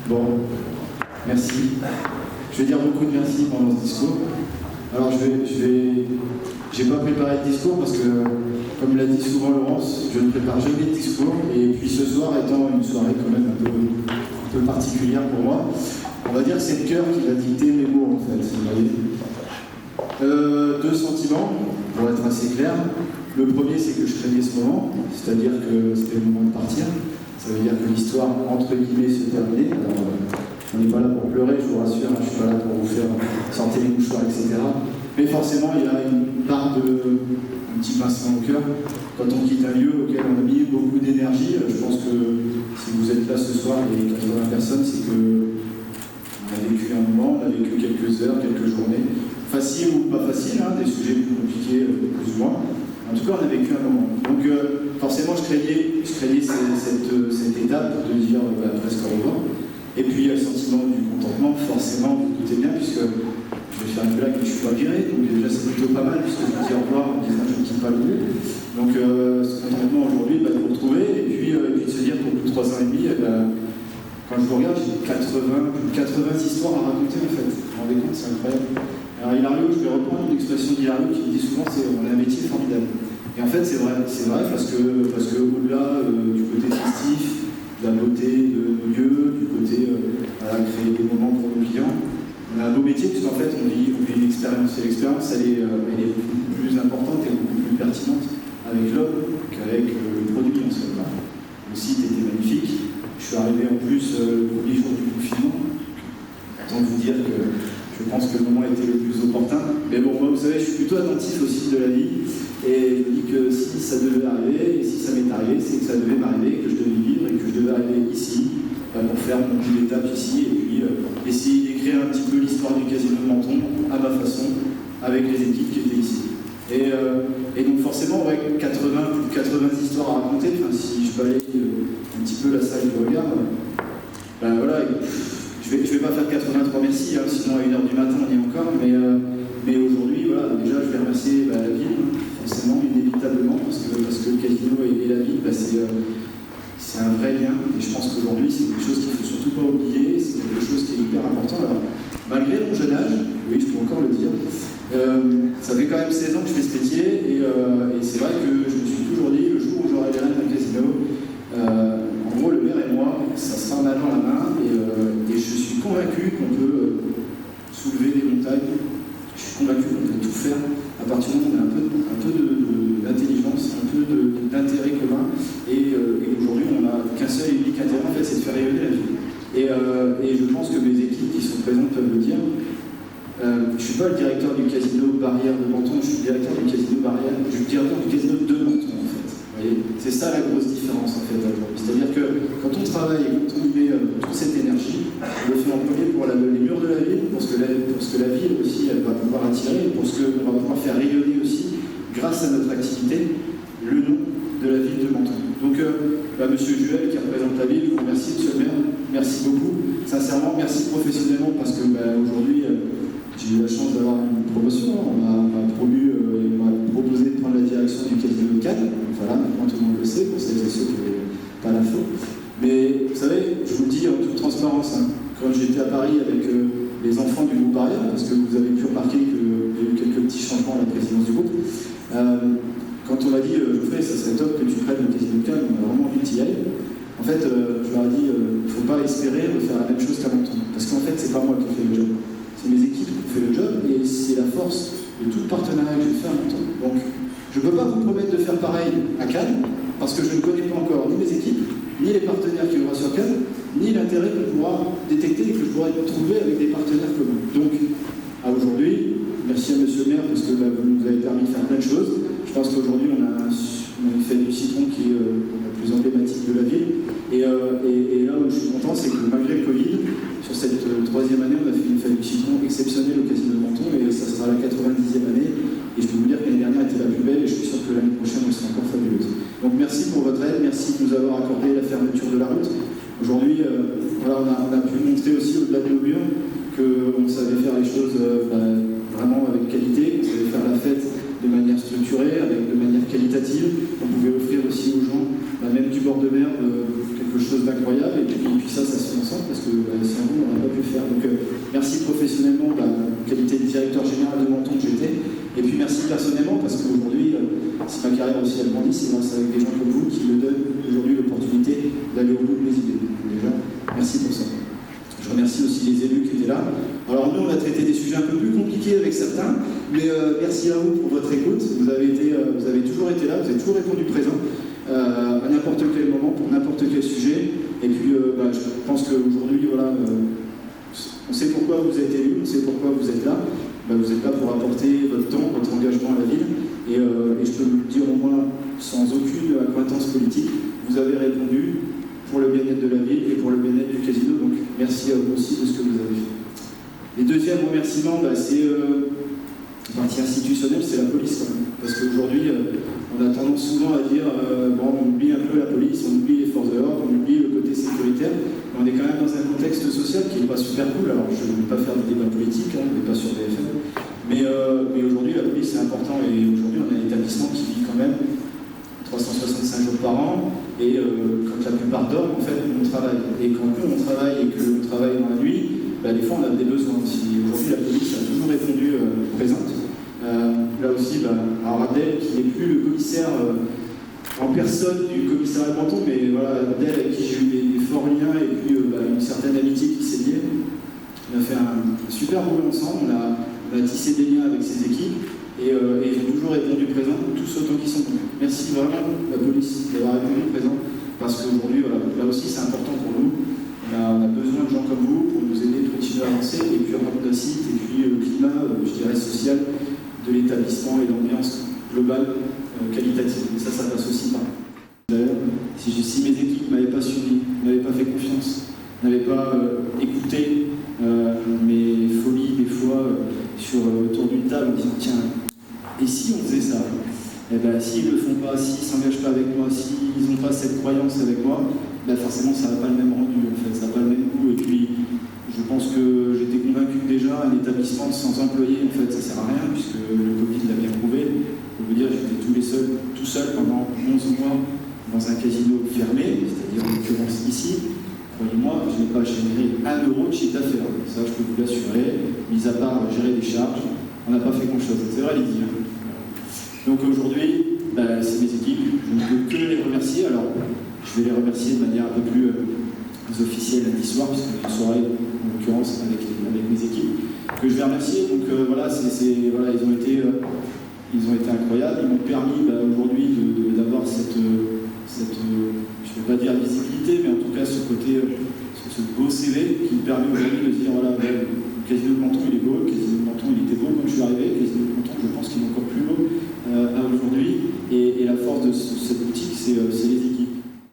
Bon, merci. Je vais dire beaucoup de merci pendant ce discours. Alors j'ai pas préparé de discours parce que, comme l'a dit souvent Laurence, je ne prépare jamais de discours. Et puis ce soir étant une soirée quand même un peu particulière pour moi, on va dire que c'est le cœur qui va dicter mes mots en fait. Vous voyez. Deux sentiments, pour être assez clair. Le premier, c'est que je craignais ce moment, c'est-à-dire que c'était le moment de partir. Ça veut dire que l'histoire, entre guillemets, se terminait. Alors, on n'est pas là pour pleurer, je vous rassure, hein, je ne suis pas là pour vous faire sortir les mouchoirs, etc. Mais forcément, il y a une part de un petit pincement au cœur. Quand on quitte un lieu auquel on a mis beaucoup d'énergie, je pense que si vous êtes là ce soir, les 80 personnes, c'est que on a vécu un moment, on a vécu quelques heures, quelques journées. Facile ou pas facile, hein, des sujets plus compliqués, plus ou moins. En tout cas, on a vécu un moment. Donc, forcément, je craignais cette étape de dire presque au revoir. Et puis, il y a le sentiment du contentement, forcément, vous doutez bien, puisque je vais faire une blague, mais je ne suis pas viré. Donc, déjà, c'est plutôt pas mal, puisque je vous dis au revoir en disant je ne quitte pas le lieu. Donc, ce contentement aujourd'hui, de vous retrouver, et puis de se dire qu'au bout de 3 ans et demi, quand je vous regarde, j'ai plus de 80 histoires à raconter, en fait. Vous vous rendez compte, c'est incroyable. Alors Hilario, je vais reprendre une expression d'Hilario qui me dit souvent, c'est on a un métier formidable. Et en fait c'est vrai parce que au-delà du côté festif, de la beauté de nos lieux, du côté créer des moments pour nos clients, on a un beau métier puisqu'en fait on vit une expérience. Et l'expérience elle est beaucoup plus importante et beaucoup plus pertinente avec l'homme qu'avec le produit en soi. Le site était magnifique. Je suis arrivé en plus le premier jour du confinement. Autant vous dire que je pense que le moment était le plus opportun. Mais bon, moi, vous savez, je suis plutôt attentif au cycle de la vie. Et je me dis que si ça devait arriver, et si ça m'est arrivé, c'est que ça devait m'arriver, que je devais vivre et que je devais arriver ici, pour faire mon coup d'étape ici, et puis essayer d'écrire un petit peu l'histoire du Casino de Menton, à ma façon, avec les équipes qui étaient ici. Et donc forcément, ouais, 80 histoires à raconter. Enfin, si je balaye un petit peu la salle de regard, voilà. Je vais pas faire 83 merci, hein, sinon à 1h du matin on y est encore, mais aujourd'hui, voilà, déjà je vais remercier la ville, forcément, inévitablement, parce que le casino et la ville, c'est un vrai lien, et je pense qu'aujourd'hui c'est quelque chose qu'il ne faut surtout pas oublier, c'est quelque chose qui est hyper important. Alors, malgré mon jeune âge, oui, je peux encore le dire, ça fait quand même 16 ans que je fais ce métier, et c'est vrai que je me suis toujours dit, le jour où j'aurai les rênes d'un casino, en gros, le maire et moi, ça sera main dans la main, et je suis convaincu qu'on peut soulever des montagnes. Je suis convaincu qu'on peut tout faire à partir du moment où on a un peu d'intelligence, un peu d'intérêt commun, et aujourd'hui, on n'a qu'un seul et unique intérêt, en fait, c'est de faire rayonner la ville. Et je pense que mes équipes qui sont présentes peuvent le dire. Je ne suis pas le directeur du casino Barrière de Menton, je suis le directeur du casino Barrière, je suis le directeur du casino de Menton, en fait. C'est ça la grosse différence en fait aujourd'hui. C'est-à-dire que quand on travaille et quand on y met toute cette énergie, on le fait en premier pour les murs de la ville, pour ce que la ville aussi elle va pouvoir attirer, pour ce qu'on va pouvoir faire rayonner aussi, grâce à notre activité, le nom de la ville de Menton. Donc, Monsieur Juel qui représente la ville, je vous remercie, Monsieur le maire, merci beaucoup. Sincèrement, merci professionnellement parce que aujourd'hui, j'ai eu la chance d'avoir une promotion. On m'a promu et on m'a proposé de prendre la direction du casino de Cannes. Voilà, maintenant tout le monde le sait, pour celles et ceux qui n'avaient pas l'info. Mais vous savez, je vous le dis en toute transparence, hein, quand j'étais à Paris avec les enfants du groupe Barrière, parce que vous avez pu remarquer qu'il y a eu quelques petits changements à la présidence du groupe, quand on m'a dit Geoffrey, ça serait top que tu prennes le casino de Cannes, on a vraiment envie d'y aller. En fait, je leur ai dit, il ne faut pas espérer refaire la même chose qu'à Menton. Parce qu'en fait, c'est pas moi qui fais le job. C'est mes équipes qui font le job et c'est la force de tout le partenariat que j'ai fait à Menton. Donc, je ne peux pas vous promettre de faire pareil à Cannes, parce que je ne connais pas encore ni mes équipes, ni les partenaires qui aura sur Cannes, ni l'intérêt qu'on pourra détecter et que je pourrai trouver avec des partenaires communs. Donc, à aujourd'hui, merci à Monsieur le maire, parce que vous nous avez permis de faire plein de choses. Je pense qu'aujourd'hui, on a une fête du citron qui est la plus emblématique de la ville. Et là où je suis content, c'est que malgré le Covid, sur cette troisième année, on a fait une fête du citron exceptionnelle au Casino de Menton, et ça sera la 90e année. Et je peux vous dire que l'année dernière était la plus belle, et je suis sûr que l'année prochaine, elle sera encore fabuleuse. Donc merci pour votre aide, merci de nous avoir accordé la fermeture de la route. Aujourd'hui, voilà, on a pu montrer aussi au-delà de nos murs qu'on savait faire les choses vraiment avec qualité, qu'on savait faire la fête de manière structurée, de manière qualitative. On pouvait offrir aussi aux gens, même du bord de mer, quelque chose d'incroyable. Et puis ça se fait ensemble, parce que professionnellement, en qualité de directeur général de Menton que j'étais. Et puis merci personnellement, parce qu'aujourd'hui, si ma carrière aussi elle grandit, c'est grâce avec des gens comme vous qui me donnent aujourd'hui l'opportunité d'aller au bout de mes idées. Donc déjà, merci pour ça. Je remercie aussi les élus qui étaient là. Alors nous, on a traité des sujets un peu plus compliqués avec certains, mais merci à vous pour votre écoute. Vous avez toujours été là, vous avez toujours répondu présent à n'importe quel moment, pour n'importe quel sujet. Et puis, je pense qu'aujourd'hui, voilà, on sait pourquoi vous êtes élus, on sait pourquoi vous êtes là. Vous êtes là pour apporter votre temps, votre engagement à la ville. Et je peux vous le dire au moins, sans aucune accointance politique, vous avez répondu pour le bien-être de la ville et pour le bien-être du casino. Donc merci à vous aussi de ce que vous avez fait. Les deuxièmes remerciements, c'est la partie institutionnelle, c'est la police quand même. Parce qu'aujourd'hui, on a tendance souvent à dire on oublie un peu la police, on oublie les forces de l'ordre, on oublie le côté sécuritaire. Mais on est quand même dans un contexte social qui n'est pas super cool. Alors je ne vais pas faire des débats politiques, on n'est pas sur BFM. Mais aujourd'hui, la police c'est important. Et aujourd'hui, on a un établissement qui vit quand même 365 jours par an. Et quand la plupart dorment, en fait, on travaille. Et quand nous, on travaille et qu'on travaille dans la nuit, des fois, on a des besoins aussi. Aujourd'hui, la police a toujours répondu présente. Là aussi, Adèle, qui n'est plus le commissaire en personne du commissariat de Menton, mais voilà, Adèle, avec qui j'ai eu des forts liens et puis une certaine amitié qui s'est liée. On a fait un super boulot ensemble, on a tissé des liens avec ses équipes et ils ont toujours répondu présent, tous autant qu'ils sont. Merci vraiment, la police, d'avoir répondu présent, parce qu'aujourd'hui, là aussi, c'est important pour nous. On a besoin de gens comme vous pour nous aider de continuer à avancer et puis rendre le site et puis le climat, je dirais, social de l'établissement et l'ambiance globale qualitative. Et ça passe aussi par. D'ailleurs, si mes équipes ne m'avaient pas suivi, n'avaient pas fait confiance, n'avaient pas écouté mes folies des fois autour d'une table en disant tiens, et si on faisait ça? Eh bien, s'ils ne le font pas, s'ils ne s'engagent pas avec moi, s'ils n'ont pas cette croyance avec moi, forcément ça n'a pas le même rendu, en fait, ça n'a pas le même goût. Et puis, je pense que j'étais convaincu que déjà, un établissement sans employés, en fait, ça ne sert à rien, puisque le Covid l'a bien prouvé. Je peux vous dire, j'étais tout seul pendant 11 mois dans un casino fermé, c'est-à-dire en l'occurrence ici. Croyez-moi, je n'ai pas généré 1 euro de chiffre d'affaires. Ça, je peux vous l'assurer. Mis à part gérer des charges, on n'a pas fait grand-chose. C'est vrai, Lydie. Donc aujourd'hui, c'est mes équipes. Je ne peux que les remercier. Alors, je vais les remercier de manière un peu plus officielle lundi soir, puisque j'ai une soirée, en l'occurrence, avec mes équipes, que je vais remercier. Donc voilà, ils ont été incroyables. Ils m'ont permis aujourd'hui d'avoir cette je ne vais pas dire visibilité, mais en tout cas ce côté, ce beau CV qui me permet aujourd'hui de dire voilà, le casino de Menton il est beau, le casino de Menton il était beau quand je suis arrivé, le casino de Menton je pense qu'il est encore plus beau à aujourd'hui. Et la force de cette boutique, c'est